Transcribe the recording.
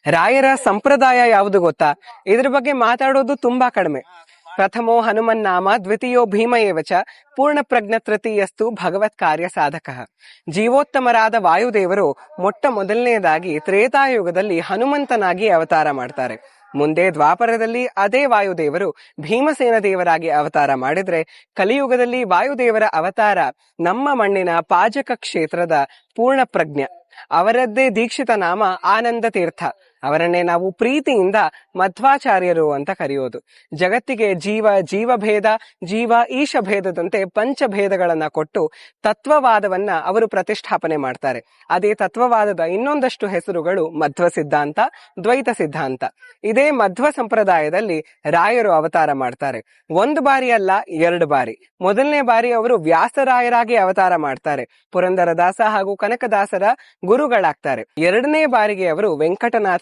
ರಾಯರ ಸಂಪ್ರದಾಯ ಯಾವುದು ಗೊತ್ತಾ? ಇದ್ರ ಬಗ್ಗೆ ಮಾತಾಡೋದು ತುಂಬಾ ಕಡಿಮೆ. ಪ್ರಥಮೋ ಹನುಮನ್ನಾಮ ದ್ವಿತೀಯೋ ಭೀಮ ಏವಚ ಪೂರ್ಣ ಪ್ರಜ್ಞ ತೃತೀಯಸ್ತು ಭಗವತ್ ಕಾರ್ಯ ಸಾಧಕ. ಜೀವೋತ್ತಮರಾದ ವಾಯುದೇವರು ಮೊಟ್ಟ ಮೊದಲನೆಯದಾಗಿ ತ್ರೇತಾಯುಗದಲ್ಲಿ ಹನುಮಂತನಾಗಿ ಅವತಾರ ಮಾಡ್ತಾರೆ. ಮುಂದೆ ದ್ವಾಪರದಲ್ಲಿ ಅದೇ ವಾಯುದೇವರು ಭೀಮಸೇನ ದೇವರಾಗಿ ಅವತಾರ ಮಾಡಿದ್ರೆ, ಕಲಿಯುಗದಲ್ಲಿ ವಾಯುದೇವರ ಅವತಾರ ನಮ್ಮ ಮಣ್ಣಿನ ಪಾಜಕ ಕ್ಷೇತ್ರದ ಪೂರ್ಣ ಪ್ರಜ್ಞ. ಅವರದ್ದೇ ದೀಕ್ಷಿತ ನಾಮ ಆನಂದ ತೀರ್ಥ. ಅವರನ್ನೇ ನಾವು ಪ್ರೀತಿಯಿಂದ ಮಧ್ವಾಚಾರ್ಯರು ಅಂತ ಕರೆಯೋದು. ಜಗತ್ತಿಗೆ ಜೀವಭೇದ, ಜೀವ ಈಶ ಭೇದದಂತೆ ಪಂಚಭೇದಗಳನ್ನ ಕೊಟ್ಟು ತತ್ವವಾದವನ್ನ ಅವರು ಪ್ರತಿಷ್ಠಾಪನೆ ಮಾಡ್ತಾರೆ. ಅದೇ ತತ್ವವಾದದ ಇನ್ನೊಂದಷ್ಟು ಹೆಸರುಗಳು ಮಧ್ವ ಸಿದ್ಧಾಂತ, ದ್ವೈತ ಸಿದ್ಧಾಂತ. ಇದೇ ಮಧ್ವ ಸಂಪ್ರದಾಯದಲ್ಲಿ ರಾಯರು ಅವತಾರ ಮಾಡ್ತಾರೆ. ಒಂದು ಬಾರಿ ಅಲ್ಲ, 2 ಬಾರಿ. ಮೊದಲನೇ ಬಾರಿ ಅವರು ವ್ಯಾಸರಾಯರಾಗಿ ಅವತಾರ ಮಾಡ್ತಾರೆ, ಪುರಂದರದಾಸ ಹಾಗೂ ಕನಕದಾಸರ ಗುರುಗಳಾಗ್ತಾರೆ. 2ನೇ ಬಾರಿಗೆ ಅವರು ವೆಂಕಟನಾಥ